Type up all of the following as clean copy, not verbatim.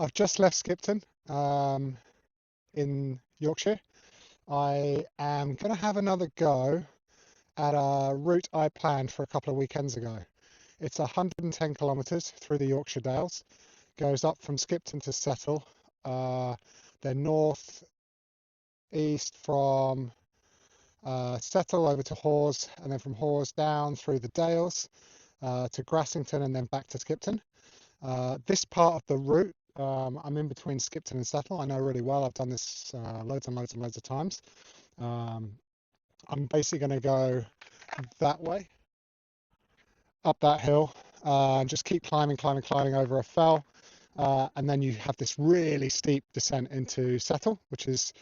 I've just left Skipton in Yorkshire. I am going to have another go at a route I planned for a couple of weekends ago. It's 110 kilometres through the Yorkshire Dales, goes up from Skipton to Settle, then north east from Settle over to Hawes, and then from Hawes down through the Dales to Grassington, and then back to Skipton. This part of the route, I'm in between Skipton and Settle. I know really well. I've done this loads and loads and loads of times. I'm basically going to go that way, up that hill, and just keep climbing over a fell. And then you have this really steep descent into Settle, which is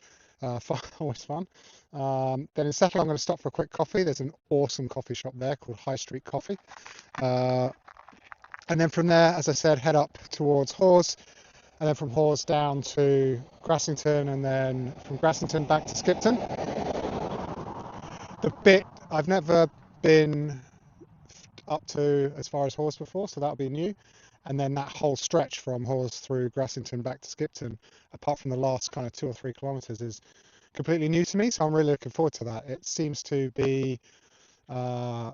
always fun. Then in Settle, I'm going to stop for a quick coffee. There's an awesome coffee shop there called High Street Coffee. And then from there, as I said, head up towards Hawes, and then from Hawes down to Grassington, and then from Grassington back to Skipton. The bit I've never been up to as far as Hawes before, so that'll be new. And then that whole stretch from Hawes through Grassington back to Skipton, apart from the last kind of 2 or 3 kilometres, is completely new to me. So I'm really looking forward to that. It seems to be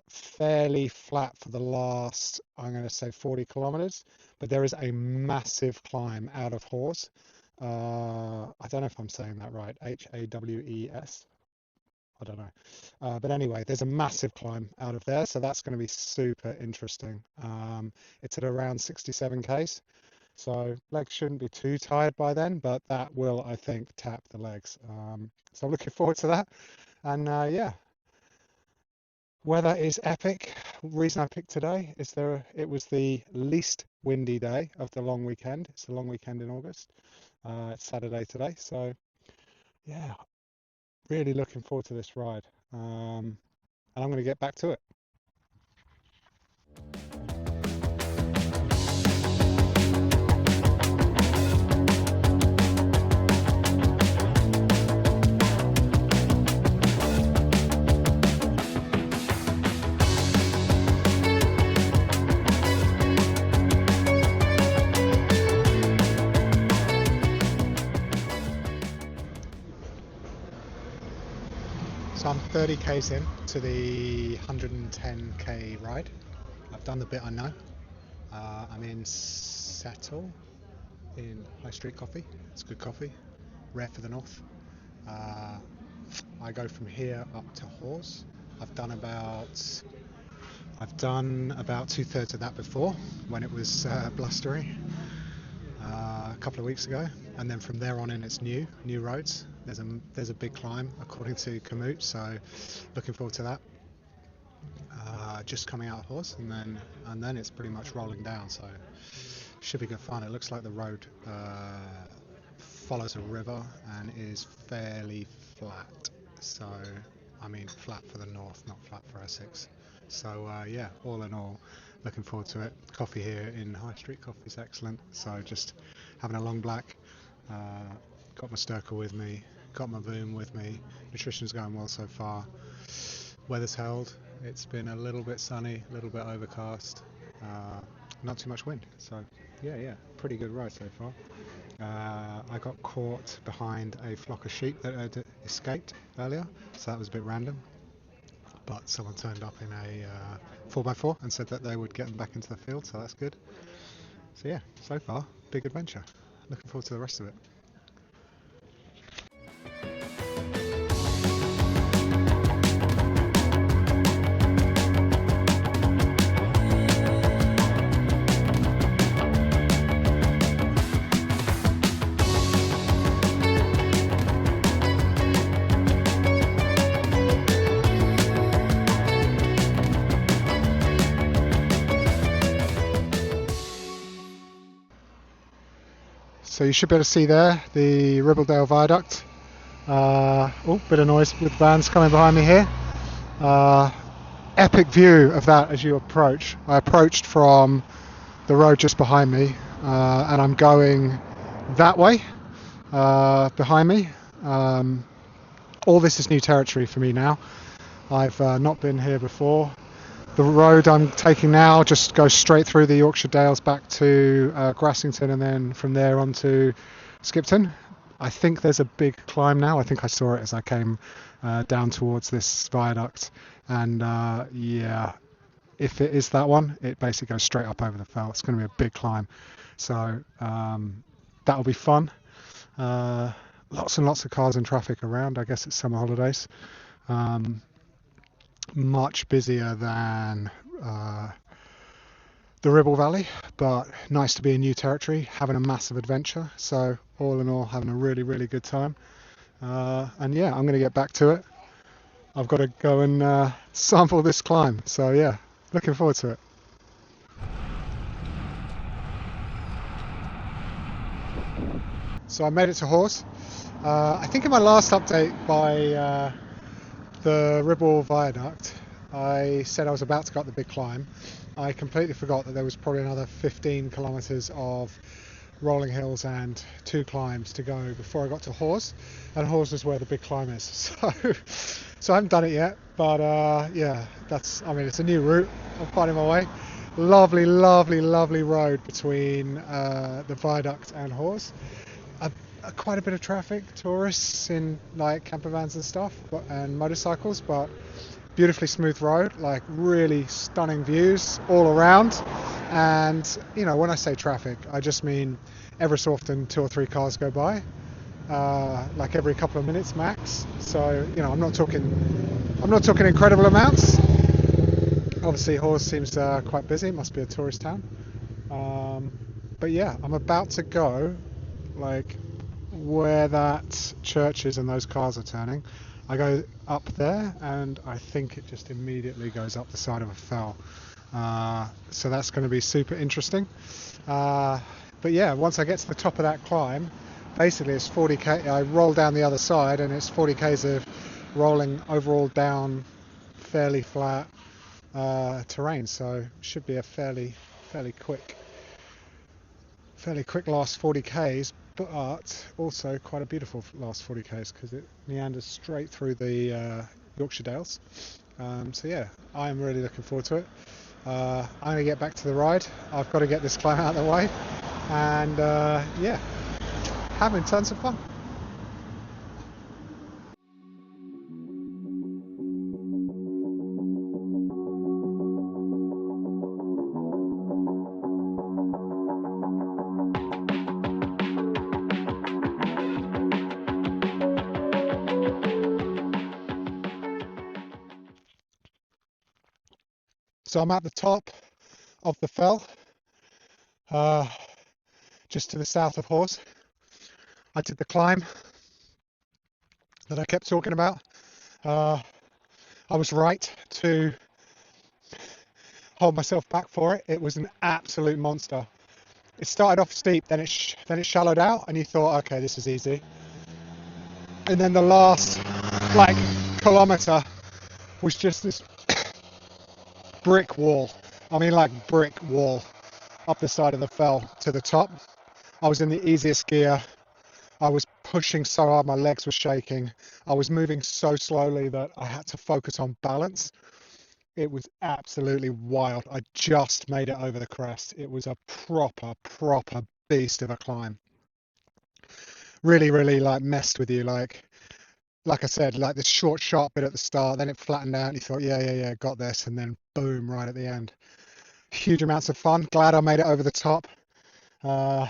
fairly flat for the last, I'm going to say 40 kilometers, but there is a massive climb out of Hawes. I don't know if I'm saying that right. Hawes. I don't know. But anyway, there's a massive climb out of there, so that's going to be super interesting. It's at around 67 k's, so legs shouldn't be too tired by then, but that will, I think, tap the legs. So I'm looking forward to that. And yeah. Weather is epic. Reason I picked today is it was the least windy day of the long weekend. It's the long weekend in August. It's Saturday today, so yeah, really looking forward to this ride. And I'm going to get back to it. So I'm 30 k's in to the 110k ride. I've done the bit I know. I'm in Settle in High Street Coffee. It's good coffee, rare for the north. I go from here up to Hawes. I've done about 2/3 of that before when it was blustery a couple of weeks ago, and then from there on in it's new roads. There's a big climb according to Komoot, so looking forward to that. Just coming out of Hawes, and then it's pretty much rolling down, so should be good fun. It looks like the road follows a river and is fairly flat, so I mean flat for the north, not flat for Essex. So yeah, all in all, looking forward to it. Coffee here in High Street Coffee is excellent, so just having a long black. Got my Sturkle with me, got my Boom with me. Nutrition's going well so far. Weather's held. It's been a little bit sunny, a little bit overcast, not too much wind. So yeah, pretty good ride so far. I got caught behind a flock of sheep that had escaped earlier, so that was a bit random. But someone turned up in a 4x4 and said that they would get them back into the field, so that's good. So yeah, so far, big adventure. Looking forward to the rest of it. So you should be able to see there the Ribblesdale Viaduct. Oh, bit of noise with vans coming behind me here. Epic view of that as you approach. I approached from the road just behind me, and I'm going that way behind me. All this is new territory for me now. I've not been here before. The road I'm taking now just goes straight through the Yorkshire Dales back to Grassington, and then from there on to Skipton. I think there's a big climb now. I think I saw it as I came down towards this viaduct. And yeah, if it is that one, it basically goes straight up over the fell. It's going to be a big climb. So that'll be fun. Lots and lots of cars and traffic around. I guess it's summer holidays. Much busier than the Ribble Valley, but nice to be in new territory, having a massive adventure. So all in all, having a really, really good time. And yeah, I'm going to get back to it. I've got to go and sample this climb. So yeah, looking forward to it. So I made it to Hawes. I think in my last update by the Ribble Viaduct, I said I was about to go up the big climb. I completely forgot that there was probably another 15 kilometres of rolling hills and 2 climbs to go before I got to Hawes, and Hawes is where the big climb is. So I haven't done it yet, but yeah, I mean, it's a new route. I'm finding my way. Lovely, lovely, lovely road between the viaduct and Hawes. Quite a bit of traffic, tourists in like camper vans and stuff, and motorcycles, but beautifully smooth road, like really stunning views all around. And you know, when I say traffic, I just mean every so often 2 or 3 cars go by, like every couple of minutes max. So you know, I'm not talking incredible amounts. Obviously Hawes seems quite busy, it must be a tourist town. But yeah, I'm about to go like where that church is and those cars are turning. I go up there and I think it just immediately goes up the side of a fell. So that's going to be super interesting. But yeah, once I get to the top of that climb, basically it's 40k. I roll down the other side and it's 40k's of rolling overall down fairly flat terrain. So should be a fairly quick last 40k's, but also quite a beautiful last 40k's because it meanders straight through the Yorkshire Dales. So yeah, I'm really looking forward to it. I'm going to get back to the ride. I've got to get this climb out of the way, and yeah, having tons of fun. So I'm at the top of the fell, just to the south of Hawes. I did the climb that I kept talking about. I was right to hold myself back for it. It was an absolute monster. It started off steep, then it shallowed out, and you thought, okay, this is easy. And then the last like kilometre was just this brick wall. I mean, like brick wall up the side of the fell to the top. I was in the easiest gear. I was pushing so hard, my legs were shaking. I was moving so slowly that I had to focus on balance. It was absolutely wild. I just made it over the crest. It was a proper beast of a climb. Really, really like messed with you. Like I said, like this short, sharp bit at the start, then it flattened out and you thought, yeah, got this. And then boom, right at the end. Huge amounts of fun. Glad I made it over the top. So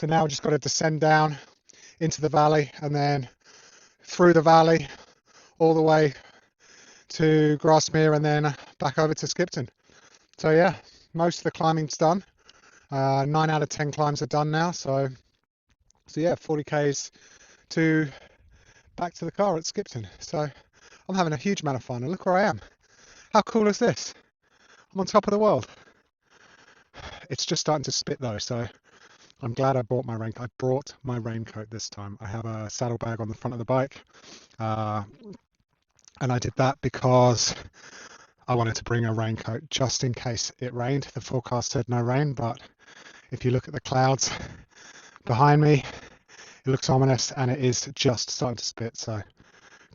now I've just got to descend down into the valley and then through the valley all the way to Grassmere and then back over to Skipton. So yeah, most of the climbing's done. 9 out of 10 climbs are done now. So yeah, 40k's to back to the car at Skipton. So I'm having a huge amount of fun, and look where I am. How cool is this? I'm on top of the world. It's just starting to spit though, so I'm glad I brought my raincoat. I brought my raincoat this time. I have a saddlebag on the front of the bike, and I did that because I wanted to bring a raincoat just in case it rained. The forecast said no rain, but if you look at the clouds behind me, it looks ominous, and it is just starting to spit. So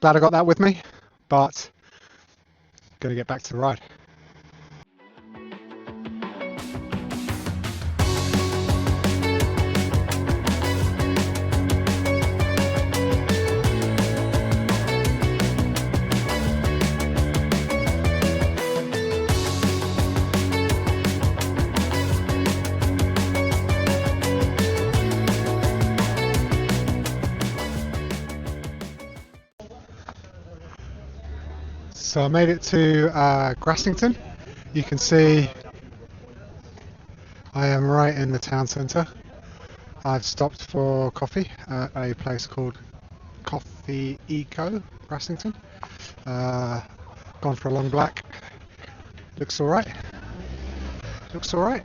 glad I got that with me, but gonna get back to the ride. So I made it to Grassington. You can see I am right in the town centre. I've stopped for coffee at a place called Coffee Eco, Grassington. Gone for a long black. Looks alright. Looks alright.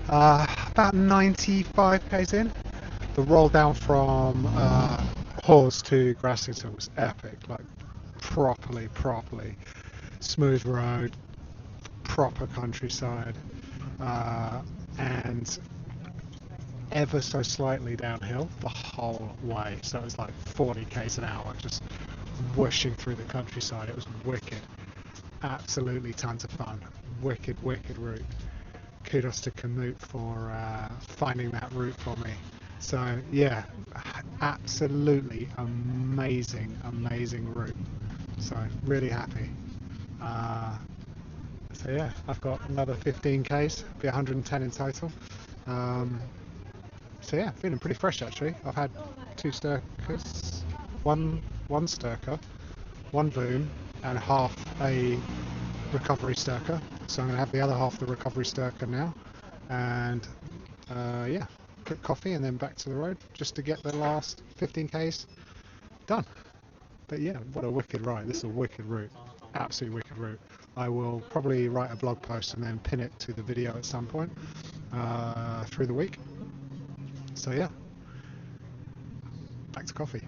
About 95 k's in. The roll down from Hawes to Grassington was epic. Like properly smooth road, proper countryside, and ever so slightly downhill the whole way. So it was like 40 k's an hour, just whooshing through the countryside. It was wicked. Absolutely tons of fun. Wicked route. Kudos to Canute for finding that route for me. So yeah, absolutely amazing route. So really happy. So yeah, I've got another 15 k's, be 110 in total. So yeah, feeling pretty fresh actually. I've had 2 stirkers, one stirker, 1 boom, and half a recovery stirker. So I'm going to have the other half of the recovery stirker now, and yeah, quick coffee and then back to the road just to get the last 15 k's done. But yeah, what a wicked ride. This is a wicked route, absolutely wicked route. I will probably write a blog post and then pin it to the video at some point through the week. So yeah, back to coffee.